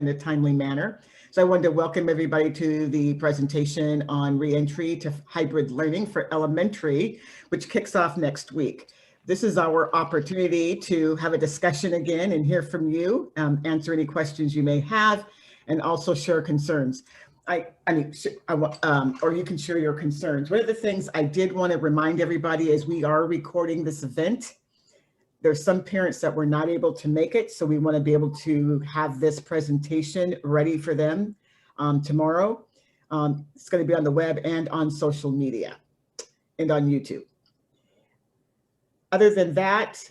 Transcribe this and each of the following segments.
in a timely manner. So I wanted to welcome everybody to the presentation on reentry to hybrid learning for elementary, which kicks off next week. This is our opportunity to have a discussion again and hear from you, answer any questions you may have, and also share concerns. Or you can share your concerns. One of the things I did want to remind everybody is we are recording this event. There's some parents that were not able to make it, so we want to be able to have this presentation ready for them tomorrow. It's going to be on the web and on social media and on YouTube. Other than that,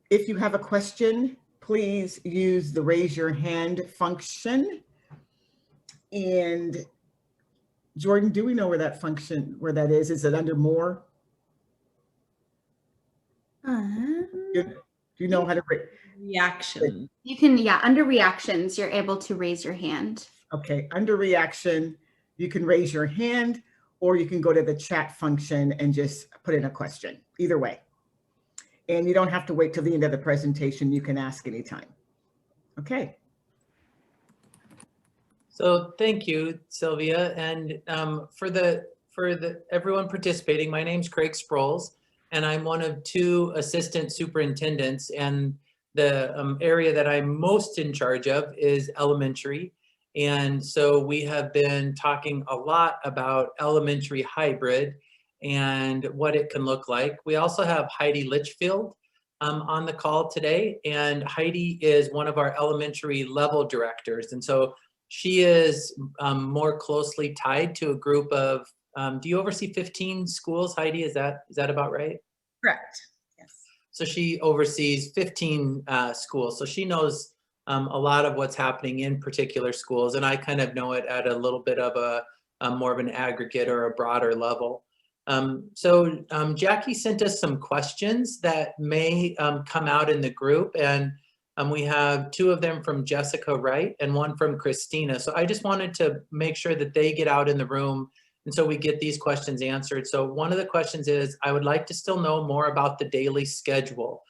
if you have a question, please use the raise your hand function. And Jordan, do we know where that function, where that is? Is it under more? Do you know how to reaction? You can, yeah, under reactions, you're able to raise your hand. Okay, under reaction, you can raise your hand, or you can go to the chat function and just put in a question, either way. And you don't have to wait till the end of the presentation. You can ask anytime. Okay. So thank you, Sylvia. And for everyone participating, my name's Craig Sproles, and I'm one of two assistant superintendents. And the area that I'm most in charge of is elementary. And so we have been talking a lot about elementary hybrid and what it can look like. We also have Heidi Litchfield on the call today, and Heidi is one of our elementary level directors. And so she is more closely tied to a group of, do you oversee 15 schools, Heidi? Is that about right? Correct, yes. So she oversees 15 schools. So she knows a lot of what's happening in particular schools. And I kind of know it at a little bit of a more of an aggregate or a broader level. So Jackie sent us some questions that may come out in the group. And we have two of them from Jessica Wright and one from Christina. So I just wanted to make sure that they get out in the room, and so we get these questions answered. So one of the questions is, I would like to still know more about the daily schedule.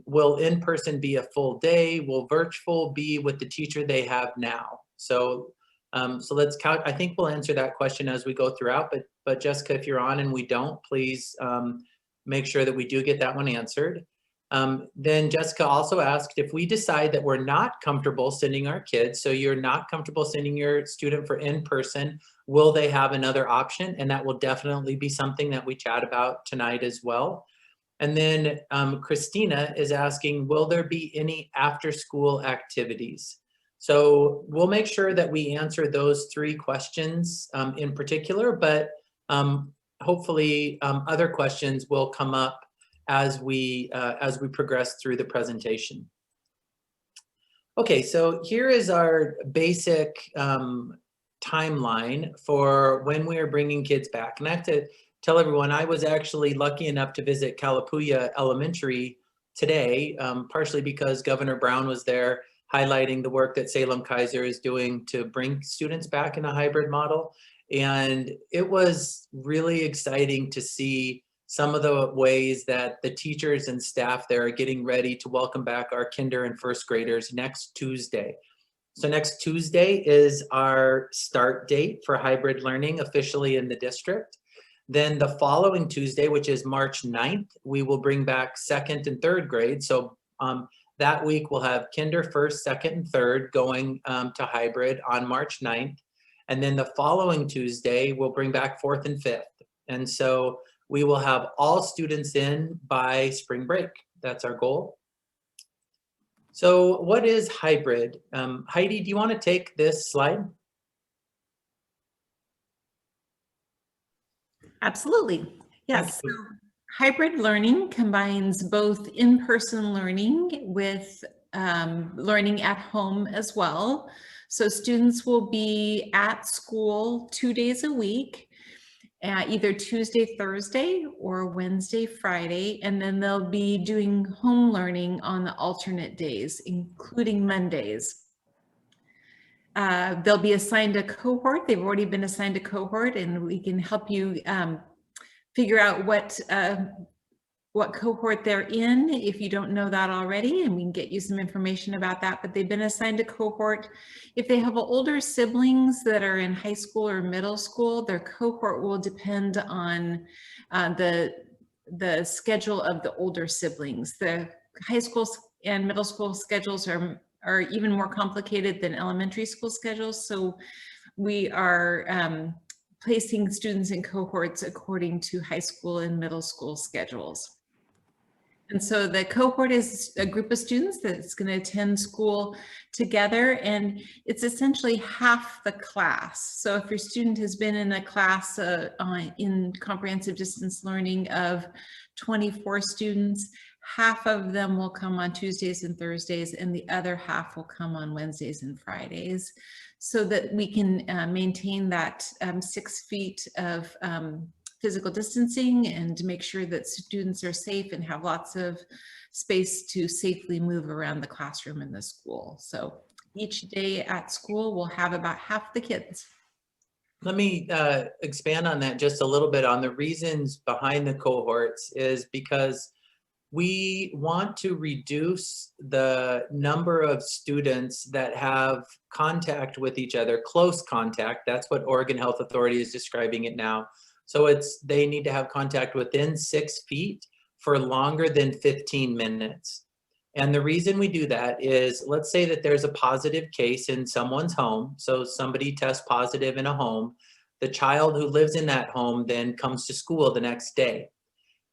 Will in-person be a full day? Will virtual be with the teacher they have now? So let's count. I think we'll answer that question as we go throughout, but Jessica, if you're on and we don't, please make sure that we do get that one answered. Then Jessica also asked, if we decide that we're not comfortable sending our kids, so you're not comfortable sending your student for in-person, will they have another option? And that will definitely be something that we chat about tonight as well. And then Christina is asking, will there be any after-school activities? So we'll make sure that we answer those three questions in particular, but hopefully other questions will come up as we progress through the presentation. Okay, so here is our basic timeline for when we are bringing kids back. And I have to tell everyone, I was actually lucky enough to visit ParentVUE Elementary today, partially because Governor Brown was there highlighting the work that Salem-Keizer is doing to bring students back in a hybrid model. And it was really exciting to see some of the ways that the teachers and staff there are getting ready to welcome back our kinder and first graders next Tuesday. So next Tuesday is our start date for hybrid learning officially in the district. Then the following Tuesday, which is March 9th, we will bring back second and third grade. So that week we'll have kinder, first, second, and third going to hybrid on March 9th. And then the following Tuesday, we'll bring back fourth and fifth. And so we will have all students in by spring break. That's our goal. So what is hybrid? Heidi, do you want to take this slide? Absolutely. Yes. So hybrid learning combines both in-person learning with learning at home as well. So students will be at school 2 days a week, either Tuesday, Thursday, or Wednesday, Friday, and then they'll be doing home learning on the alternate days, including Mondays. They'll be assigned a cohort. They've already been assigned a cohort, and we can help you figure out what what cohort they're in, if you don't know that already, and we can get you some information about that, but they've been assigned a cohort. If they have older siblings that are in high school or middle school, their cohort will depend on the schedule of the older siblings. The high school and middle school schedules are even more complicated than elementary school schedules. So we are placing students in cohorts according to high school and middle school schedules. And so the cohort is a group of students that's going to attend school together, and it's essentially half the class. So if your student has been in a class in comprehensive distance learning of 24 students, half of them will come on Tuesdays and Thursdays, and the other half will come on Wednesdays and Fridays, so that we can maintain that 6 feet of physical distancing and make sure that students are safe and have lots of space to safely move around the classroom in the school. So each day at school will have about half the kids. Let me expand on that just a little bit. On the reasons behind the cohorts is because we want to reduce the number of students that have contact with each other, close contact. That's what Oregon Health Authority is describing it now. So they need to have contact within 6 feet for longer than 15 minutes. And the reason we do that is, let's say that there's a positive case in someone's home. So somebody tests positive in a home. The child who lives in that home then comes to school the next day.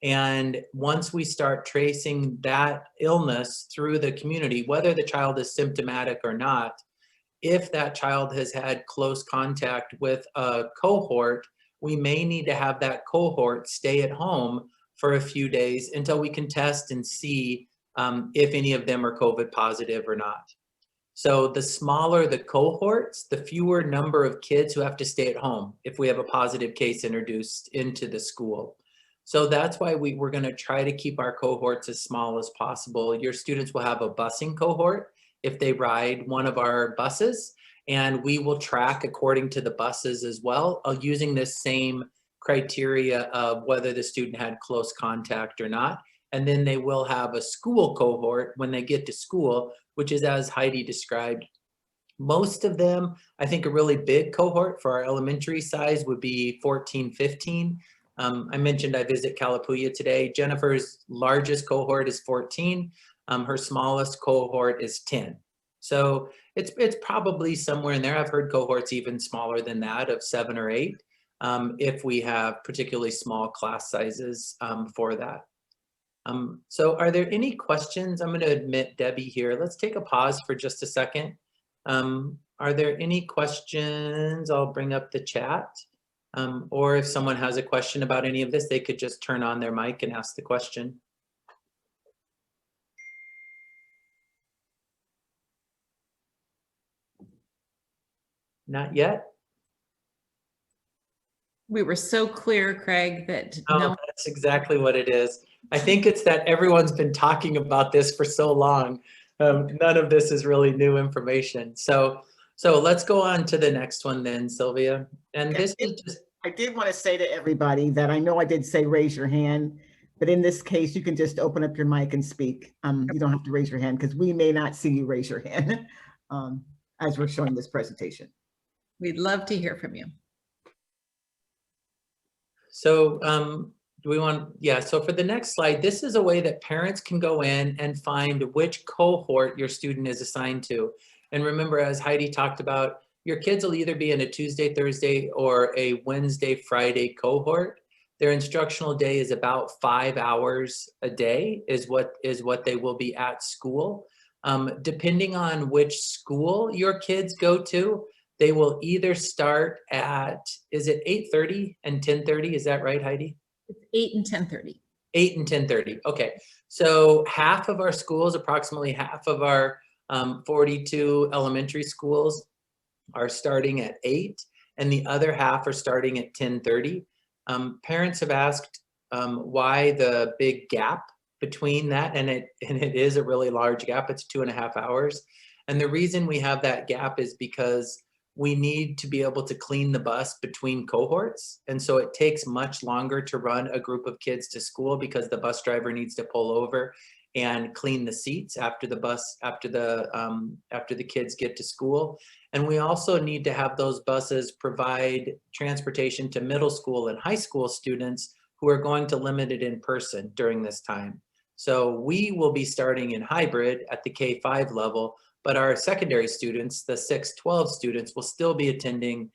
And once we start tracing that illness through the community, whether the child is symptomatic or not, if that child has had close contact with a cohort, we may need to have that cohort stay at home for a few days until we can test and see if any of them are COVID positive or not. So the smaller the cohorts, the fewer number of kids who have to stay at home if we have a positive case introduced into the school. So that's why we're going to try to keep our cohorts as small as possible. Your students will have a busing cohort if they ride one of our buses, and we will track according to the buses as well, using this same criteria of whether the student had close contact or not. And then they will have a school cohort when they get to school, which is as Heidi described. Most of them, I think a really big cohort for our elementary size would be 14, 15. I mentioned I visit Calapooya today. Jennifer's largest cohort is 14. Her smallest cohort is 10. So it's probably somewhere in there. I've heard cohorts even smaller than that, of 7 or 8, if we have particularly small class sizes for that. So are there any questions? I'm going to admit Debbie here. Let's take a pause for just a second. Are there any questions? I'll bring up the chat. Or if someone has a question about any of this, they could just turn on their mic and ask the question. Not yet? We were so clear, Craig, that Oh, that's exactly what it is. I think it's that everyone's been talking about this for so long. None of this is really new information. So let's go on to the next one then, Sylvia. And this is just... I did want to say to everybody that I know I did say raise your hand, but in this case, you can just open up your mic and speak. You don't have to raise your hand because we may not see you raise your hand as we're showing this presentation. we'd love to hear from you. So do we want, yeah, so for the next slide, this is a way that parents can go in and find which cohort your student is assigned to. And remember, as Heidi talked about, your kids will either be in a Tuesday, Thursday, or a Wednesday, Friday cohort. Their instructional day is about 5 hours a day is what they will be at school. Depending on which school your kids go to, they will either start at, is it 8:30 and 10:30? Is that right, Heidi? It's 8 and 10:30. 8 and 10:30. Okay. So half of our schools, approximately half of our 42 elementary schools are starting at 8, and the other half are starting at 10:30. Parents have asked why the big gap between that, and it is a really large gap. It's 2.5 hours. And the reason we have that gap is because we need to be able to clean the bus between cohorts. And so it takes much longer to run a group of kids to school because the bus driver needs to pull over and clean the seats after the kids get to school. And we also need to have those buses provide transportation to middle school and high school students who are going to limit it in person during this time. So we will be starting in hybrid at the K-5 level, but our secondary students, the 6-12 students, will still be attending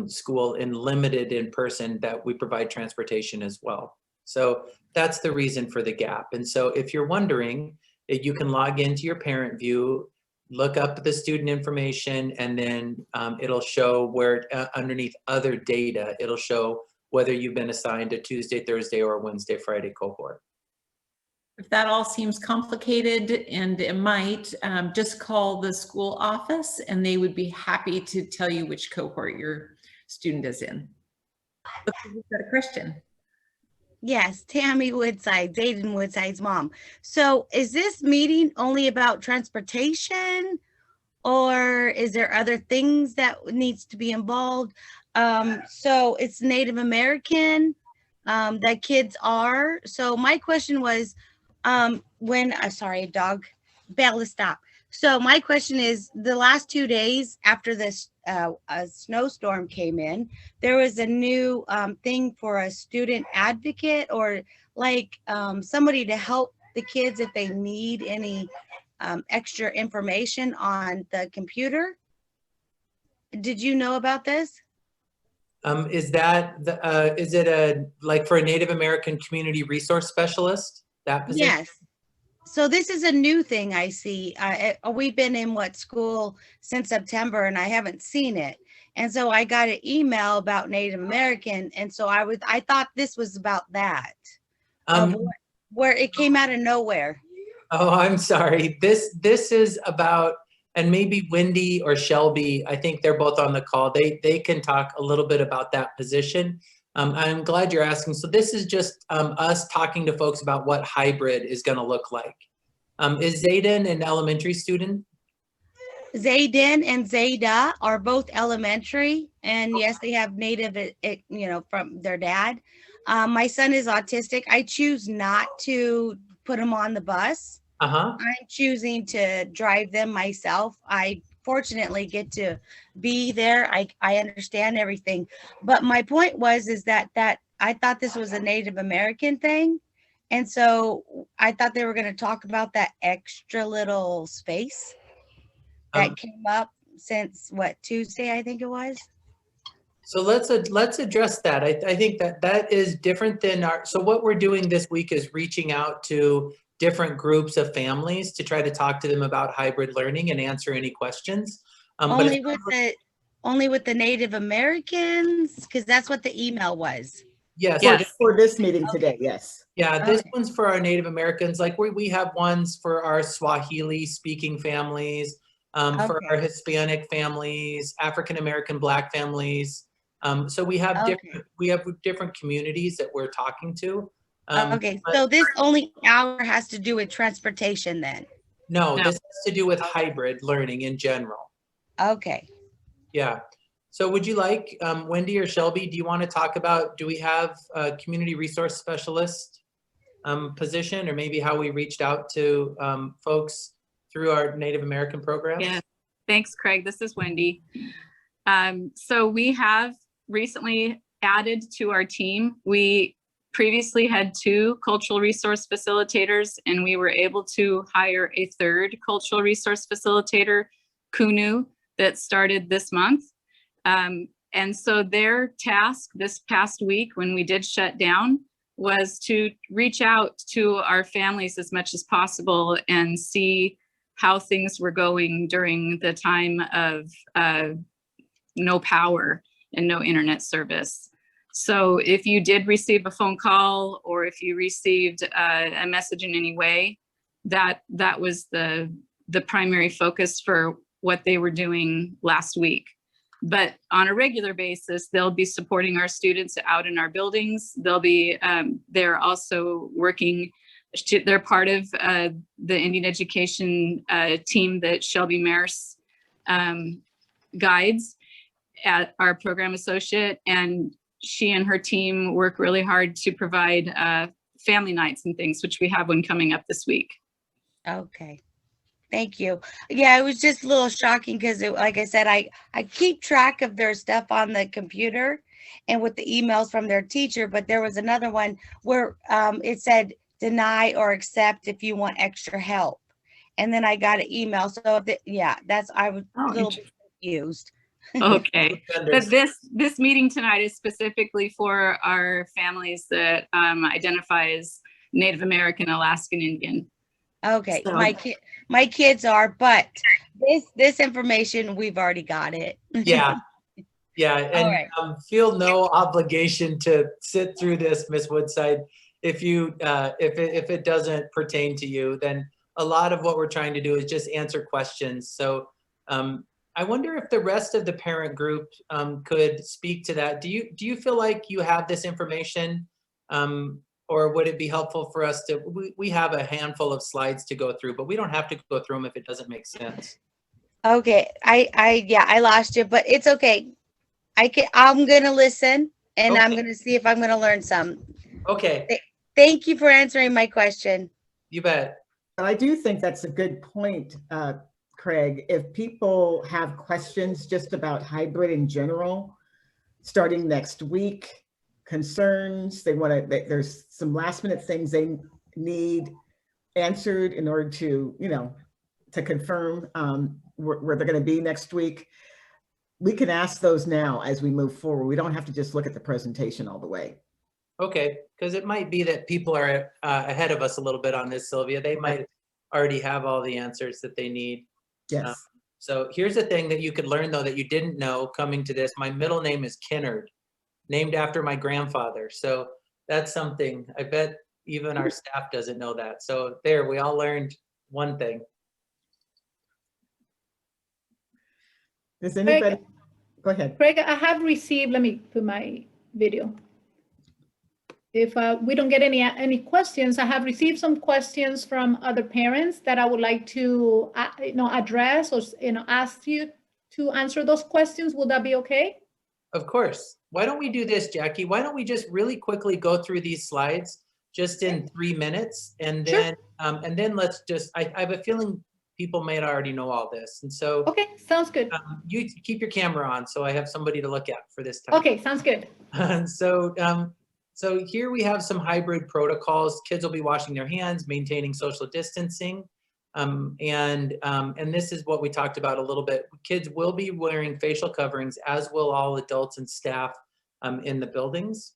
school in limited in person, that we provide transportation as well. So that's the reason for the gap. And so if you're wondering, you can log into your ParentVUE, look up the student information, and then it'll show where underneath other data, it'll show whether you've been assigned a Tuesday, Thursday, or Wednesday, Friday cohort. If that all seems complicated, and it might, just call the school office and they would be happy to tell you which cohort your student is in. We've got a question. Yes, Tammy Woodside, Zayden Woodside's mom. So is this meeting only about transportation, or is there other things that needs to be involved? So it's Native American that kids are. So my question was, sorry, dog, Bella, stop. So my question is, the last 2 days after this a snowstorm came in, there was a new thing for a student advocate, or like somebody to help the kids if they need any extra information on the computer. Did you know about this? Is it like for a Native American community resource specialist? That position? Yes. So this is a new thing I see. We've been in school since September, and I haven't seen it. And so I got an email about Native American, and so I thought this was about that, where it came out of nowhere. Oh, I'm sorry. This is about, and maybe Wendy or Shelby, I think they're both on the call. They can talk a little bit about that position. I'm glad you're asking. So this is just us talking to folks about what hybrid is going to look like. Is Zayden an elementary student? Zayden and Zayda are both elementary, and yes, they have Native, from their dad. My son is autistic. I choose not to put him on the bus. I'm choosing to drive them myself. I fortunately get to be there. I understand everything, but my point is that I thought this was a Native American thing, and so I thought they were going to talk about that extra little space that came up since Tuesday, I think it was. So let's address that. I think that is different than so what we're doing this week is reaching out to different groups of families to try to talk to them about hybrid learning and answer any questions. Only with the Native Americans, because that's what the email was. Yes. For this meeting today, yes. Yeah, this one's for our Native Americans. Like we have ones for our Swahili speaking families, for our Hispanic families, African American Black families. So we have different communities that we're talking to. So this only hour has to do with transportation then? No, this has to do with hybrid learning in general. Okay. Yeah. So would you like, Wendy or Shelby, do you want to talk about, do we have a community resource specialist position, or maybe how we reached out to folks through our Native American program? Yeah, thanks, Craig. This is Wendy. So we have recently added to our team. We previously had 2 cultural resource facilitators, and we were able to hire a 3rd cultural resource facilitator, Kunu, that started this month. And so their task this past week, when we did shut down, was to reach out to our families as much as possible and see how things were going during the time of no power and no internet service. So if you did receive a phone call, or if you received a message in any way, that was the primary focus for what they were doing last week. But on a regular basis, they'll be supporting our students out in our buildings. They'll be, they're also working, they're part of the Indian education team that Shelby Maris guides. at our program associate, and she and her team work really hard to provide family nights and things, which we have one coming up this week. Okay. Thank you. Yeah, it was just a little shocking because, like I said, I keep track of their stuff on the computer and with the emails from their teacher, but there was another one where it said deny or accept if you want extra help. And then I got an email. So, I was a little bit confused. Okay, but this meeting tonight is specifically for our families that identify as Native American, Alaskan Indian. Okay, So- my kids are, but this information, we've already got it. Yeah. Yeah, and right. feel no obligation to sit through this, Miss Woodside. If you if it doesn't pertain to you, then a lot of what we're trying to do is just answer questions. So I wonder if the rest of the parent group could speak to that. Do you feel like you have this information, or would it be helpful for us to? We have a handful of slides to go through, but we don't have to go through them if it doesn't make sense. Okay, I lost you, but it's okay. I'm gonna listen, and I'm Okay. gonna see if I'm gonna learn some. Okay, Thank you for answering my question. you bet. But I do think that's a good point, Craig. If people have questions just about hybrid in general, starting next week, concerns, there's some last minute things they need answered in order to, to confirm where they're going to be next week. We can ask those now as we move forward. We don't have to just look at the presentation all the way. Okay, because it might be that people are ahead of us a little bit on this, Sylvia. They might already have all the answers that they need. Yes. So here's the thing that you could learn, though, that you didn't know coming to this. My middle name is Kinnard, named after my grandfather. So that's something. I bet even our staff doesn't know that. So there, we all learned one thing. Does anybody? Go ahead. Craig, I have received, let me put my video. If we don't get any questions, I have received some questions from other parents that I would like to address or ask you to answer those questions. Would that be okay? Of course. Why don't we do this, Jackie? Why don't we just really quickly go through these slides just in 3 minutes, and then let's just. I have a feeling people may already know all this, and so. Okay, sounds good. You keep your camera on, so I have somebody to look at for this time. Okay, sounds good. So here we have some hybrid protocols. Kids will be washing their hands, maintaining social distancing. And this is what we talked about a little bit. Kids will be wearing facial coverings, as will all adults and staff in the buildings.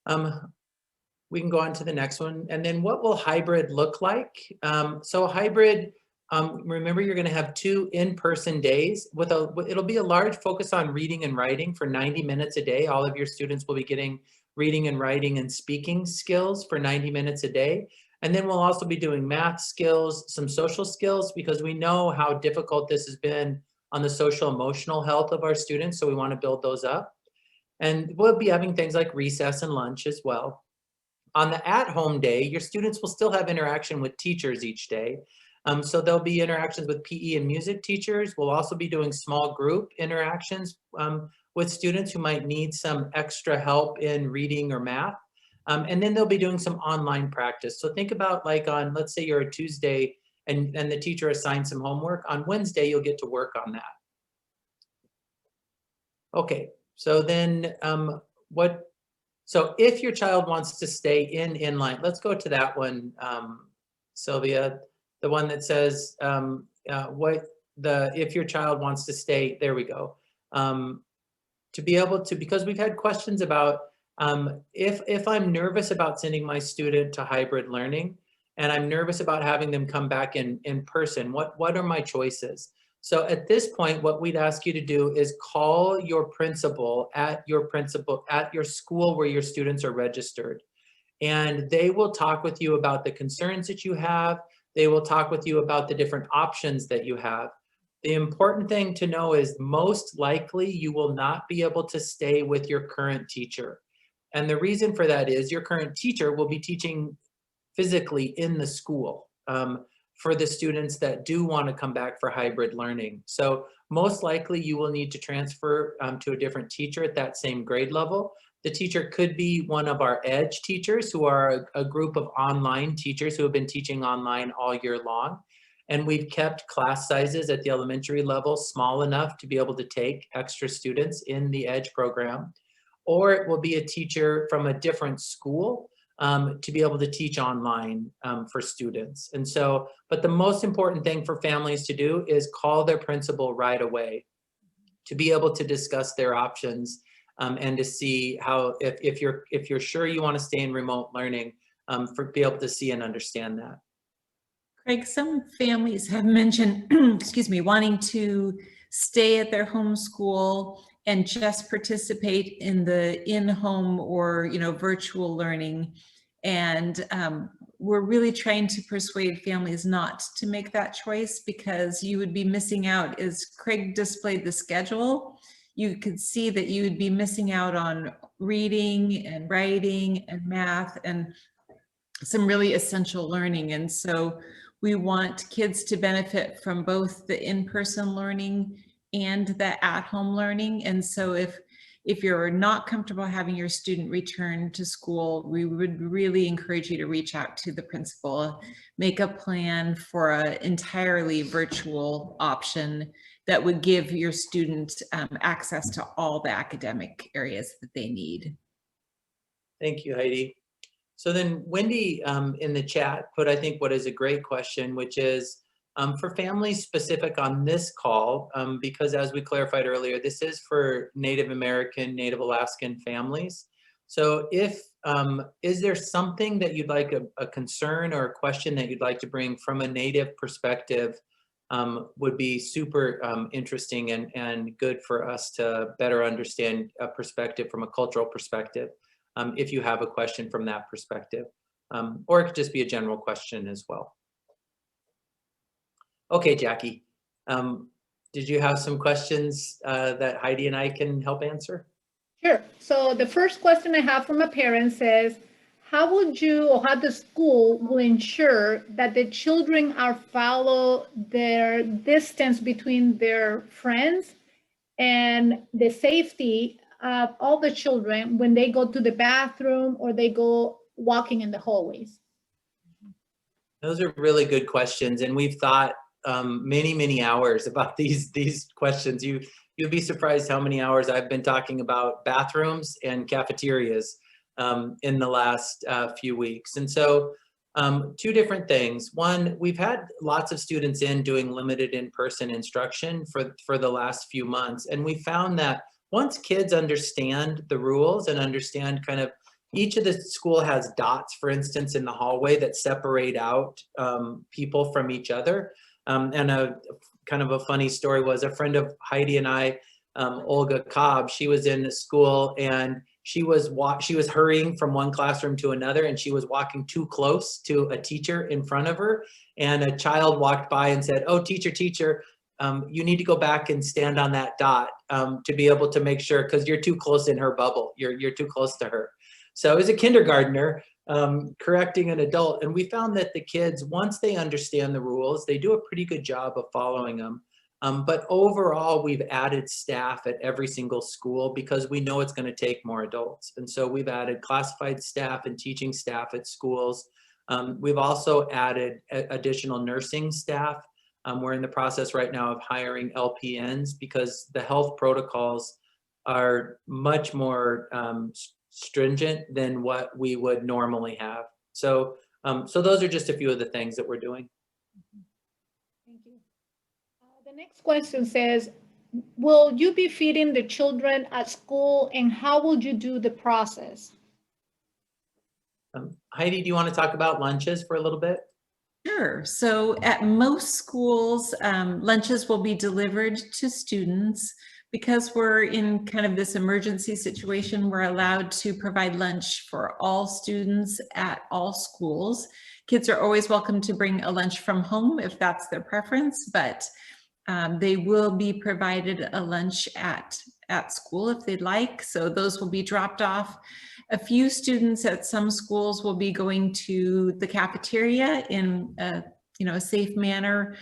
We can go on to the next one. And then what will hybrid look like? So hybrid, remember, you're going to have 2 in-person days it'll be a large focus on reading and writing for 90 minutes a day. All of your students will be getting reading and writing and speaking skills for 90 minutes a day. And then we'll also be doing math skills, some social skills, because we know how difficult this has been on the social emotional health of our students. So we want to build those up. And we'll be having things like recess and lunch as well. On the at-home day, your students will still have interaction with teachers each day. So there'll be interactions with PE and music teachers. We'll also be doing small group interactions with students who might need some extra help in reading or math. And then they'll be doing some online practice. So think about, like, on, let's say you're a Tuesday and the teacher assigns some homework. On Wednesday, you'll get to work on that. Okay, so then so if your child wants to stay in inline, let's go to that one, Sylvia. The one that says if your child wants to stay, there we go. To be able to, because we've had questions about if I'm nervous about sending my student to hybrid learning and I'm nervous about having them come back in person, what are my choices? So at this point, what we'd ask you to do is call your principal at your school where your students are registered. And they will talk with you about the concerns that you have. They will talk with you about the different options that you have. The important thing to know is most likely you will not be able to stay with your current teacher. And the reason for that is your current teacher will be teaching physically in the school. for the students that do want to come back for hybrid learning. So most likely you will need to transfer to a different teacher at that same grade level. The teacher could be one of our EDGE teachers, who are a group of online teachers who have been teaching online all year long. And we've kept class sizes at the elementary level small enough to be able to take extra students in the EDGE program. Or it will be a teacher from a different school to be able to teach online for students. And so, but the most important thing for families to do is call their principal right away to be able to discuss their options and to see how, if you're sure you want to stay in remote learning, be able to see and understand that. Craig, some families have mentioned, excuse me, wanting to stay at their home school and just participate in the in-home or, you know, virtual learning. And we're really trying to persuade families not to make that choice, because you would be missing out. As Craig displayed the schedule, you could see that you would be missing out on reading and writing and math and some really essential learning. And so we want kids to benefit from both the in-person learning and the at-home learning. And so if you're not comfortable having your student return to school, we would really encourage you to reach out to the principal, make a plan for an entirely virtual option that would give your student access to all the academic areas that they need. Thank you, Heidi. So then Wendy in the chat put, I think, what is a great question, which is for families specific on this call, because as we clarified earlier, this is for Native American, Native Alaskan families. So if, is there something that you'd like, a concern or a question that you'd like to bring from a Native perspective, would be super interesting and good for us to better understand a perspective from a cultural perspective, if you have a question from that perspective, or it could just be a general question as well. Okay, Jackie, did you have some questions that Heidi and I can help answer? Sure. So the first question I have from a parent says, how would you, or how the school will ensure that the children are follow their distance between their friends and the safety of all the children when they go to the bathroom or they go walking in the hallways? Those are really good questions, and we've thought many hours about these questions. You'd be surprised how many hours I've been talking about bathrooms and cafeterias in the last few weeks. And so two different things. One, we've had lots of students doing limited in-person instruction for the last few months, and we found that once kids understand the rules and understand kind of, each of the school has dots, for instance, in the hallway that separate out people from each other. And a kind of a funny story was a friend of Heidi and I, Olga Cobb, she was in the school and she was hurrying from one classroom to another, and she was walking too close to a teacher in front of her. And a child walked by and said, "Oh, teacher, you need to go back and stand on that dot to be able to make sure, because you're too close in her bubble. You're too close to her." So it was a kindergartner correcting an adult. And we found that the kids, once they understand the rules, they do a pretty good job of following them. But overall, we've added staff at every single school because we know it's going to take more adults. And so we've added classified staff and teaching staff at schools. We've also added additional nursing staff. We're in the process right now of hiring LPNs because the health protocols are much more stringent than what we would normally have. So, so those are just a few of the things that we're doing. Thank you. The next question says, will you be feeding the children at school, and how would you do the process? Heidi, do you want to talk about lunches for a little bit? Sure. So at most schools, lunches will be delivered to students. Because we're in kind of this emergency situation, we're allowed to provide lunch for all students at all schools. Kids are always welcome to bring a lunch from home if that's their preference, but they will be provided a lunch at school if they'd like. So those will be dropped off. A few students at some schools will be going to the cafeteria in a a safe manner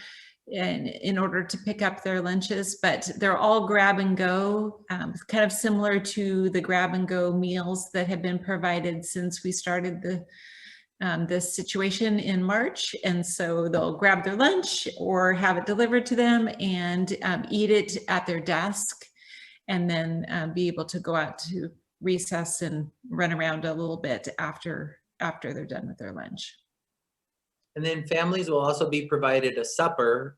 in order to pick up their lunches, but they're all grab and go, kind of similar to the grab and go meals that have been provided since we started this situation in March. And so they'll grab their lunch or have it delivered to them and eat it at their desk, and then be able to go out to recess and run around a little bit after they're done with their lunch. And then families will also be provided a supper,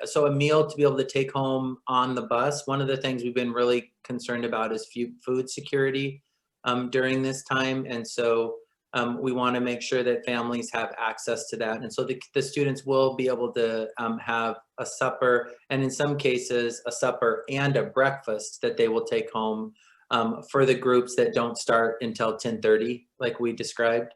so a meal to be able to take home on the bus. One of the things we've been really concerned about is food security during this time. And so we want to make sure that families have access to that. And so the students will be able to have a supper, and in some cases, a supper and a breakfast that they will take home for the groups that don't start until 10:30, like we described.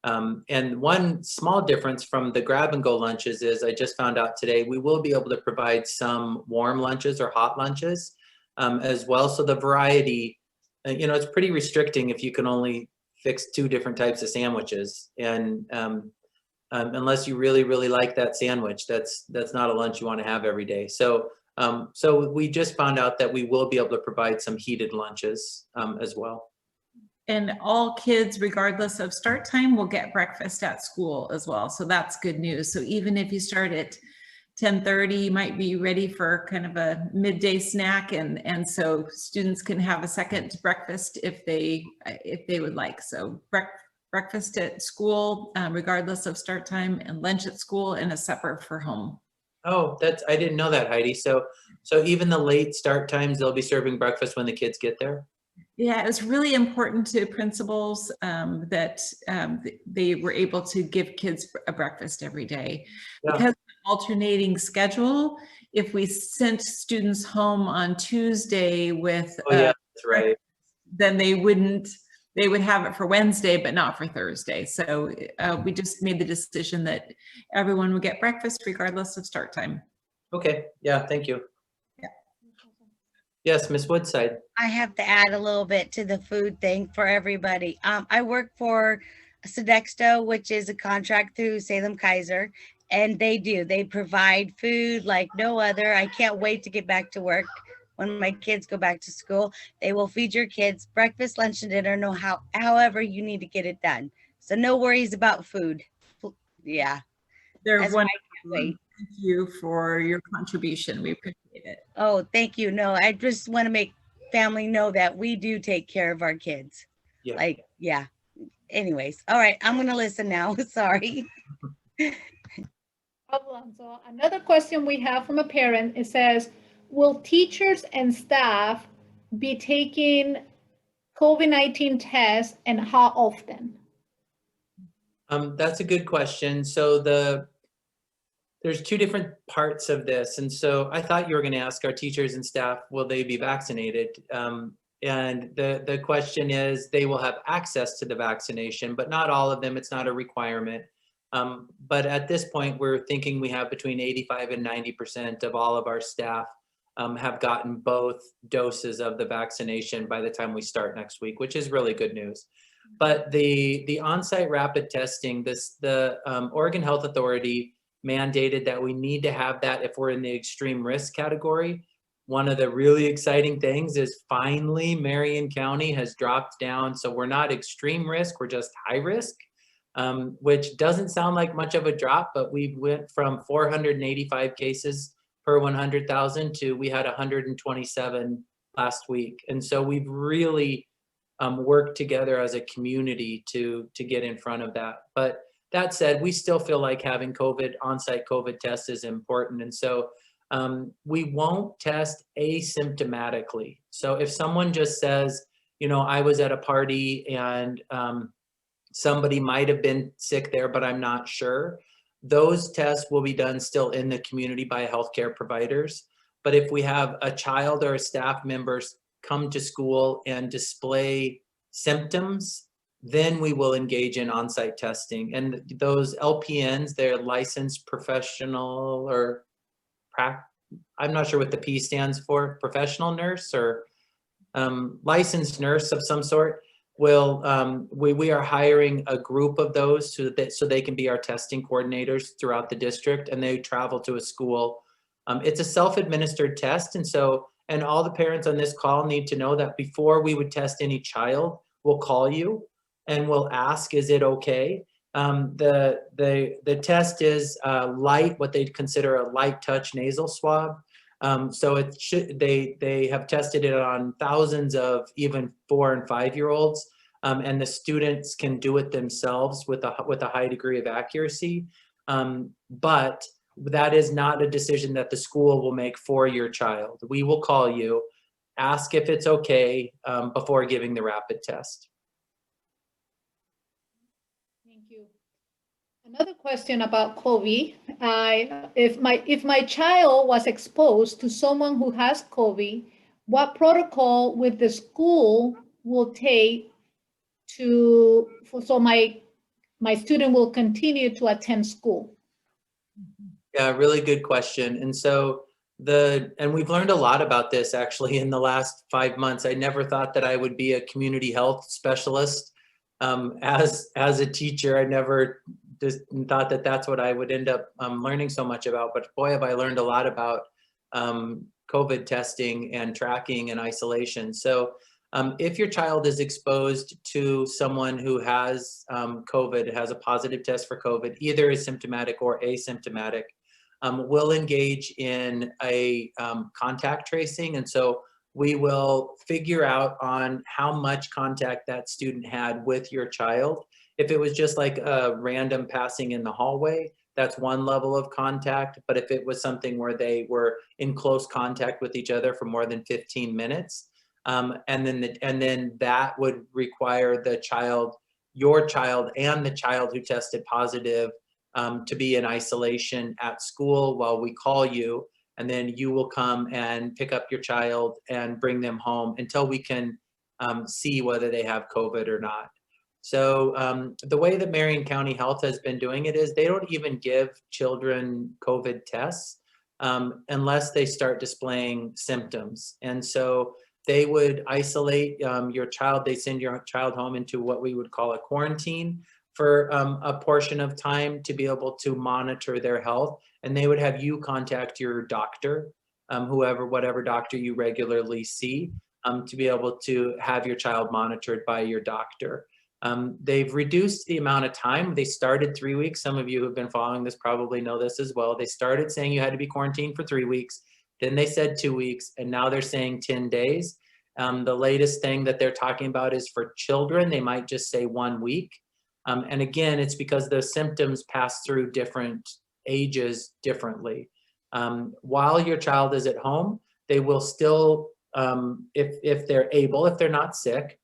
And one small difference from the grab and go lunches is, I just found out today, we will be able to provide some warm lunches or hot lunches as well. So the variety, it's pretty restricting if you can only fix 2 different types of sandwiches. And unless you really, really like that sandwich, that's not a lunch you want to have every day. So we just found out that we will be able to provide some heated lunches as well. And all kids, regardless of start time, will get breakfast at school as well. So that's good news. So even if you start at 10:30, you might be ready for kind of a midday snack. And so students can have a second breakfast if they would like. So breakfast at school, regardless of start time, and lunch at school, and a supper for home. Oh, I didn't know that, Heidi. So even the late start times, they'll be serving breakfast when the kids get there? Yeah, it was really important to principals that they were able to give kids a breakfast every day. Yeah. Because of the alternating schedule, if we sent students home on Tuesday with Oh, yeah, that's right. then they would have it for Wednesday, but not for Thursday. So we just made the decision that everyone would get breakfast regardless of start time. Okay, yeah, thank you. Yeah. Yes, Ms. Woodside. I have to add a little bit to the food thing for everybody. I work for Sodexo, which is a contract through Salem-Keizer, and they provide food like no other. I can't wait to get back to work. When my kids go back to school, they will feed your kids breakfast, lunch, and dinner, however you need to get it done. So no worries about food. Yeah. They're That's why I wonderful. can't wait. Thank you for your contribution. We appreciate it. Oh, thank you. No, I just want to make family know that we do take care of our kids. Yeah. Yeah. Anyways, all right, I'm going to listen now. Sorry. So another question we have from a parent, it says, will teachers and staff be taking COVID-19 tests, and how often? That's a good question. So there's 2 different parts of this. And so I thought you were going to ask our teachers and staff, will they be vaccinated? And the question is, they will have access to the vaccination, but not all of them. It's not a requirement. But at this point, we're thinking we have between 85 and 90% of all of our staff have gotten both doses of the vaccination by the time we start next week, which is really good news. But the on-site rapid testing, the Oregon Health Authority mandated that we need to have that if we're in the extreme risk category. One of the really exciting things is finally Marion County has dropped down. So we're not extreme risk, we're just high risk, which doesn't sound like much of a drop, but we went from 485 cases per 100,000 to we had 127 last week. And so we've really worked together as a community to get in front of that. But that said, we still feel like having on-site COVID tests is important. And so we won't test asymptomatically. So if someone just says, I was at a party and somebody might have been sick there, but I'm not sure, those tests will be done still in the community by healthcare providers. But if we have a child or a staff member come to school and display symptoms, then we will engage in on-site testing. And those LPNs, they're licensed professional or I'm not sure what the P stands for, professional nurse or licensed nurse of some sort. we are hiring a group of those so they can be our testing coordinators throughout the district, and they travel to a school. It's a self-administered test, and all the parents on this call need to know that before we would test any child, we'll call you and we'll ask, is it okay? The test is light, what they'd consider a light touch nasal swab. So they have tested it on thousands of even 4 and 5-year-olds, and the students can do it themselves with a high degree of accuracy. But that is not a decision that the school will make for your child. We will call you, ask if it's okay before giving the rapid test. Thank you. Another question about COVID. If my child was exposed to someone who has COVID, what protocol would the school will take so my student will continue to attend school? Yeah, really good question. And so we've learned a lot about this actually in the last 5 months. I never thought that I would be a community health specialist. As a teacher, I never just thought that that's what I would end up learning so much about. But boy, have I learned a lot about COVID testing and tracking and isolation. So if your child is exposed to someone who has COVID, has a positive test for COVID, either is symptomatic or asymptomatic, we'll engage in a contact tracing. And so we will figure out on how much contact that student had with your child. If it was just like a random passing in the hallway, that's one level of contact. But if it was something where they were in close contact with each other for more than 15 minutes, and then that would require your child and the child who tested positive to be in isolation at school while we call you, and then you will come and pick up your child and bring them home until we can see whether they have COVID or not. So the way that Marion County Health has been doing it is they don't even give children COVID tests unless they start displaying symptoms. And so they would isolate your child. They send your child home into what we would call a quarantine for a portion of time to be able to monitor their health. And they would have you contact your doctor, whatever doctor you regularly see, to be able to have your child monitored by your doctor. They've reduced the amount of time. They started 3 weeks. Some of you who've been following this probably know this as well. They started saying you had to be quarantined for 3 weeks. Then they said 2 weeks, and now they're saying 10 days. The latest thing that they're talking about is for children, they might just say 1 week. And again, it's because the symptoms pass through different ages differently. While your child is at home, they will still, if they're able, if they're not sick,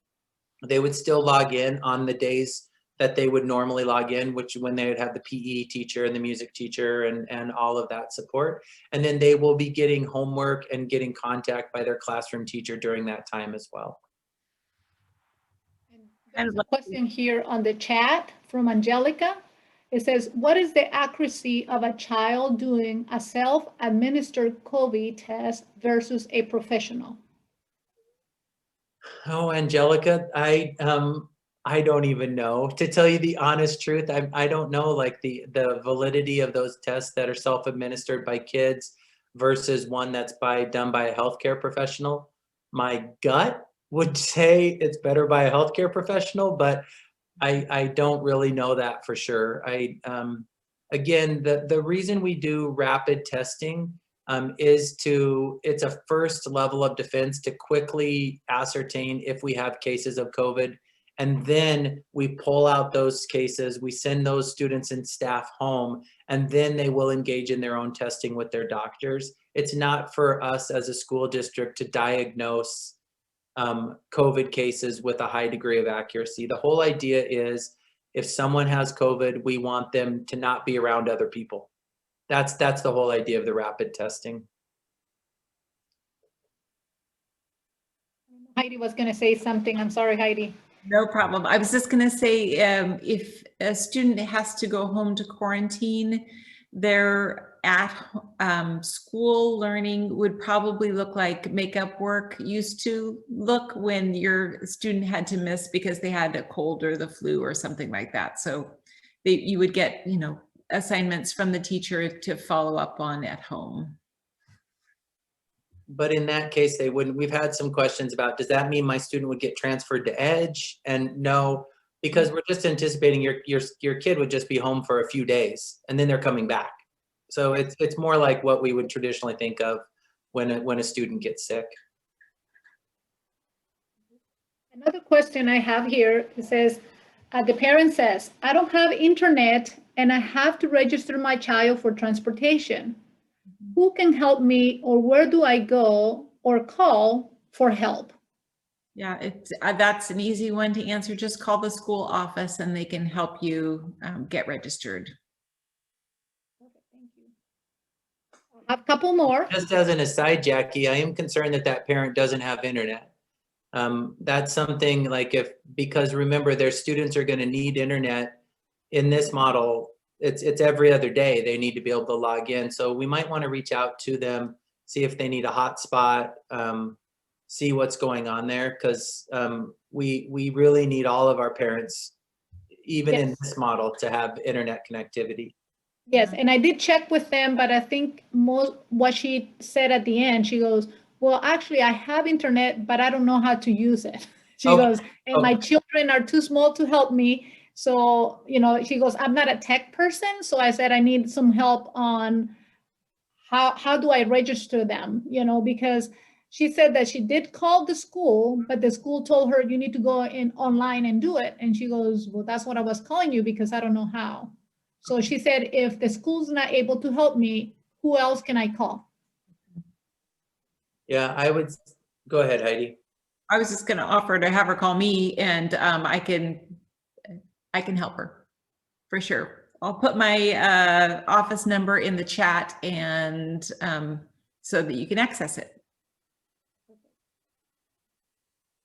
they would still log in on the days that they would normally log in, which when they would have the PE teacher and the music teacher and all of that support. And then they will be getting homework and getting contact by their classroom teacher during that time as well. There's a question here on the chat from Angelica. It says, what is the accuracy of a child doing a self-administered COVID test versus a professional? Oh, Angelica, I don't even know. To tell you the honest truth, I don't know like the validity of those tests that are self-administered by kids versus one that's done by a healthcare professional. My gut would say it's better by a healthcare professional, but I don't really know that for sure. Again, the reason we do rapid testing it's a first level of defense to quickly ascertain if we have cases of COVID. And then we pull out those cases, we send those students and staff home, and then they will engage in their own testing with their doctors. It's not for us as a school district to diagnose COVID cases with a high degree of accuracy. The whole idea is if someone has COVID, we want them to not be around other people. That's the whole idea of the rapid testing. Heidi was going to say something. I'm sorry, Heidi. No problem. I was just going to say, if a student has to go home to quarantine, Their school learning would probably look like makeup work used to look when your student had to miss because they had a cold or the flu or something like that. So you would get, assignments from the teacher to follow up on at home. But in that case, they wouldn't. We've had some questions about, does that mean my student would get transferred to Edge? And no, because we're just anticipating your kid would just be home for a few days and then they're coming back. So it's more like what we would traditionally think of when a student gets sick. Another question I have here, it says, the parent says, I don't have internet and I have to register my child for transportation. Who can help me, or where do I go or call for help? Yeah, that's an easy one to answer. Just call the school office and they can help you get registered. Okay, thank you. I have a couple more. Just as an aside, Jackie, I am concerned that parent doesn't have internet. That's something like because remember, their students are going to need internet in this model. It's every other day they need to be able to log in. So we might want to reach out to them, see if they need a hotspot, see what's going on there, because we really need all of our parents, even in this model, to have internet connectivity. Yes, and I did check with them, but I think what she said at the end, she goes, well, actually, I have internet, but I don't know how to use it. She goes, and my children are too small to help me. So, she goes, I'm not a tech person. So I said, I need some help on how do I register them, because she said that she did call the school, but the school told her you need to go in online and do it. And she goes, well, that's what I was calling you because I don't know how. So she said, if the school's not able to help me, who else can I call? Yeah, I would go ahead, Heidi. I was just going to offer to have her call me, and I can help her for sure. I'll put my office number in the chat, and so that you can access it.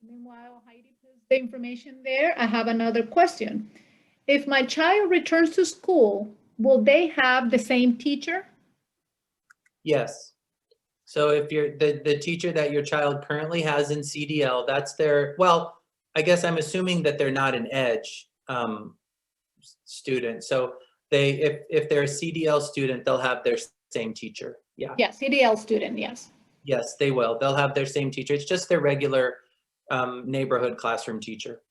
Meanwhile, Heidi puts the information there. I have another question. If my child returns to school, will they have the same teacher? Yes. So if you're the teacher that your child currently has in CDL, that's their, well, I guess I'm assuming that they're not an Edge student. So if they're a CDL student, they'll have their same teacher. Yeah. Yeah, CDL student, yes. Yes, they will. They'll have their same teacher. It's just their regular neighborhood classroom teacher.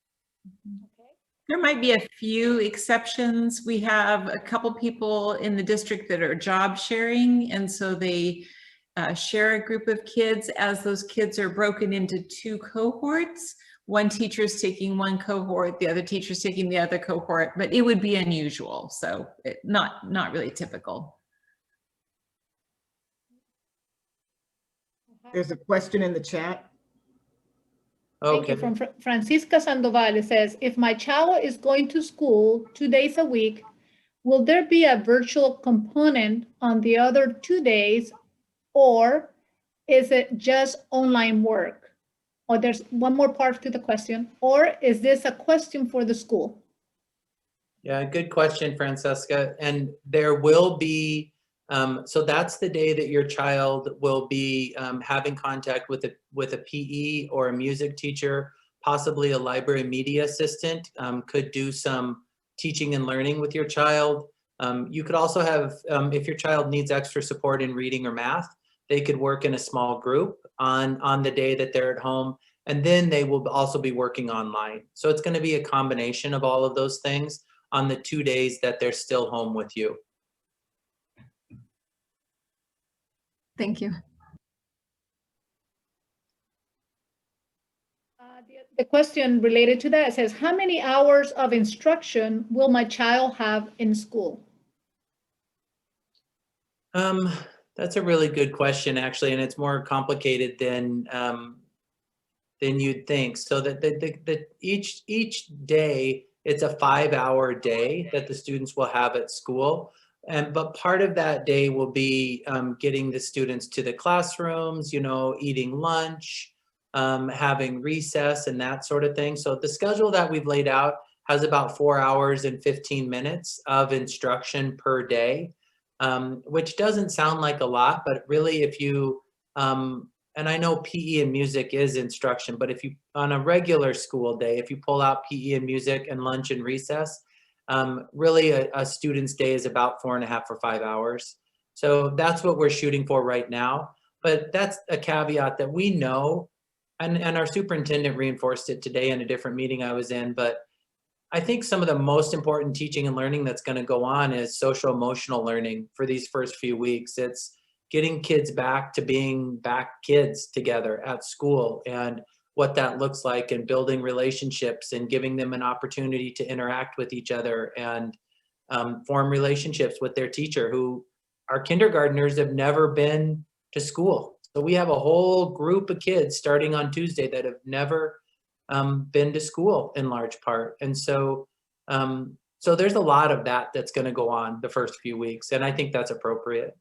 There might be a few exceptions. We have a couple people in the district that are job sharing, and so they share a group of kids. As those kids are broken into two cohorts, one teacher is taking one cohort, the other teacher is taking the other cohort, but it would be unusual, so not really typical. There's a question in the chat. Thank you. From Francisca Sandoval. It says, if my child is going to school 2 days a week, will there be a virtual component on the other 2 days, or is it just online work? Or there's one more part to the question, or is this a question for the school? Yeah, good question, Francesca. And there will be, so that's the day that your child will be having contact with a PE or a music teacher, possibly a library media assistant, could do some teaching and learning with your child. You could also have, if your child needs extra support in reading or math, they could work in a small group on the day that they're at home, and then they will also be working online. So it's going to be a combination of all of those things on the 2 days that they're still home with you. Thank you. The question related to that says, how many hours of instruction will my child have in school? That's a really good question, actually, and it's more complicated than you'd think. So that each day, it's a 5-hour day that the students will have at school. But part of that day will be getting the students to the classrooms, eating lunch, having recess and that sort of thing. So the schedule that we've laid out has about 4 hours and 15 minutes of instruction per day. which doesn't sound like a lot, but really if you, and I know PE and music is instruction, but if you, on a regular school day, if you pull out PE and music and lunch and recess, really a student's day is about 4.5 or 5 hours. So that's what we're shooting for right now. But that's a caveat that we know, and our superintendent reinforced it today in a different meeting I was in, but I think some of the most important teaching and learning that's going to go on is social emotional learning for these first few weeks. It's getting kids back to being back kids together at school and what that looks like, and building relationships and giving them an opportunity to interact with each other and form relationships with their teacher, who our kindergartners have never been to school. So we have a whole group of kids starting on Tuesday that have never been to school in large part. And so, so there's a lot of that that's going to go on the first few weeks. And I think that's appropriate.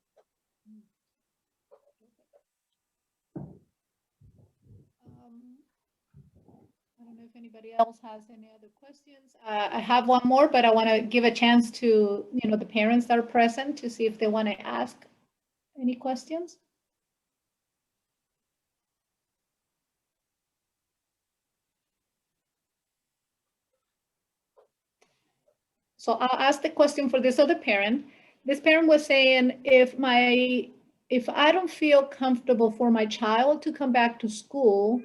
I don't know if anybody else has any other questions. I have one more, but I want to give a chance to, the parents that are present to see if they want to ask any questions. So I'll ask the question for this other parent. This parent was saying, if I don't feel comfortable for my child to come back to school,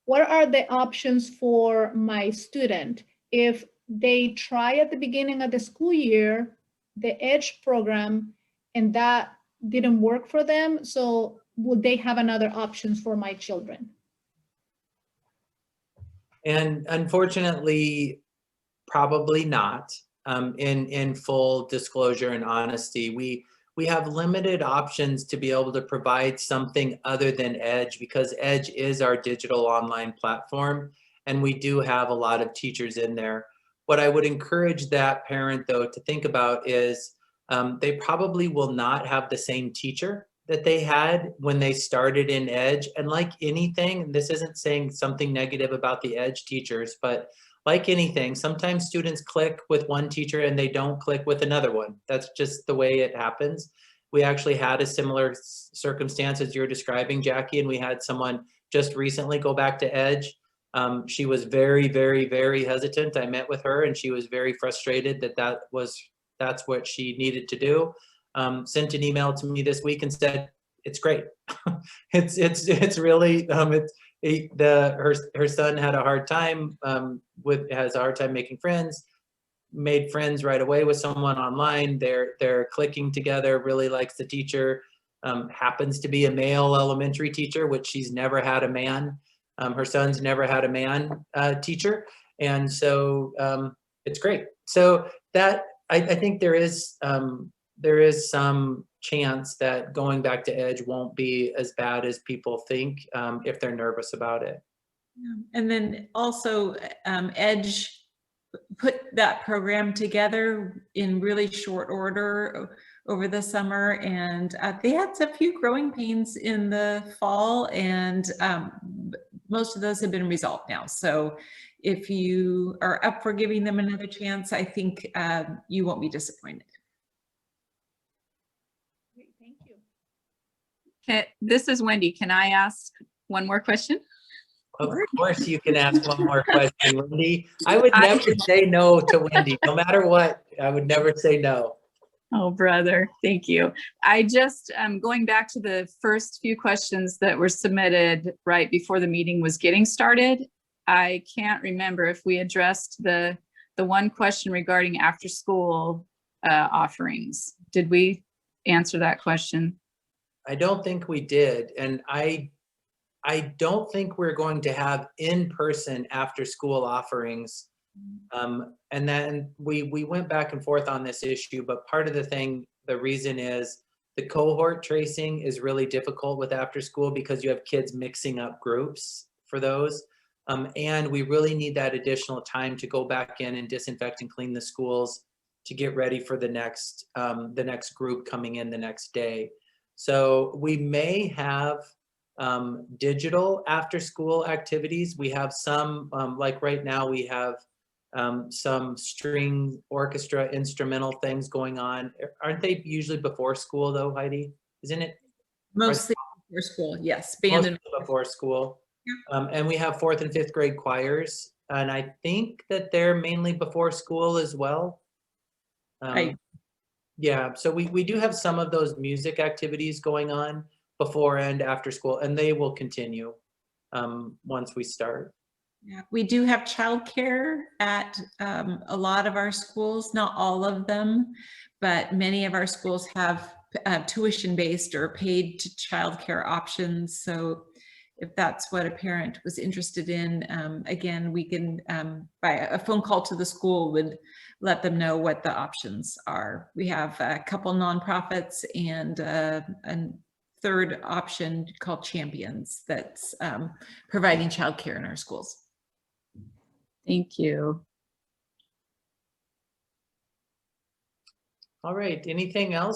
what are the options for my student? If they try at the beginning of the school year, the EDGE program, and that didn't work for them, so would they have another options for my children? And unfortunately, probably not. In full disclosure and honesty, we have limited options to be able to provide something other than EDGE, because EDGE is our digital online platform, and we do have a lot of teachers in there. What I would encourage that parent, though, to think about is they probably will not have the same teacher that they had when they started in EDGE. And like anything, this isn't saying something negative about the EDGE teachers, but like anything, sometimes students click with one teacher and they don't click with another one. That's just the way it happens. We actually had a similar circumstance as you're describing, Jackie, and we had someone just recently go back to EDGE. She was very, very, very hesitant. I met with her and she was very frustrated that that's what she needed to do. Sent an email to me this week and said, it's great. it's really, her son had a hard time has a hard time making friends, made friends right away with someone online. They're clicking together, really likes the teacher, happens to be a male elementary teacher, which she's never had a man. Her son's never had a man teacher. And so it's great. So that, I think there is some chance that going back to EDGE won't be as bad as people think if they're nervous about it. And then also EDGE put that program together in really short order over the summer, and they had a few growing pains in the fall, and most of those have been resolved now. So if you are up for giving them another chance, I think you won't be disappointed. Great, thank you. This is Wendy. Can I ask one more question? Of course you can ask one more question, Wendy. I would never say no to Wendy, no matter what. I would never say no. Oh, brother, thank you. I just, going back to the first few questions that were submitted right before the meeting was getting started, I can't remember if we addressed the one question regarding after school offerings. Did we answer that question? I don't think we did. And I don't think we're going to have in-person after school offerings. And then we went back and forth on this issue, but part of the reason is the cohort tracing is really difficult with after school because you have kids mixing up groups for those. And we really need that additional time to go back in and disinfect and clean the schools to get ready for the next group coming in the next day. So we may have digital after school activities. We have some, like right now we have some string orchestra instrumental things going on. Aren't they usually before school though, Heidi? Isn't it Mostly before school, yes. Band and mostly before school? And we have 4th and 5th grade choirs, and I think that they're mainly before school as well. Yeah, so we do have some of those music activities going on before and after school, and they will continue once we start. Yeah, we do have childcare at a lot of our schools, not all of them, but many of our schools have tuition-based or paid childcare options. So if that's what a parent was interested in, again, we can, by a phone call to the school, would let them know what the options are. We have a couple nonprofits and a third option called Champions that's providing childcare in our schools. Thank you. All right, anything else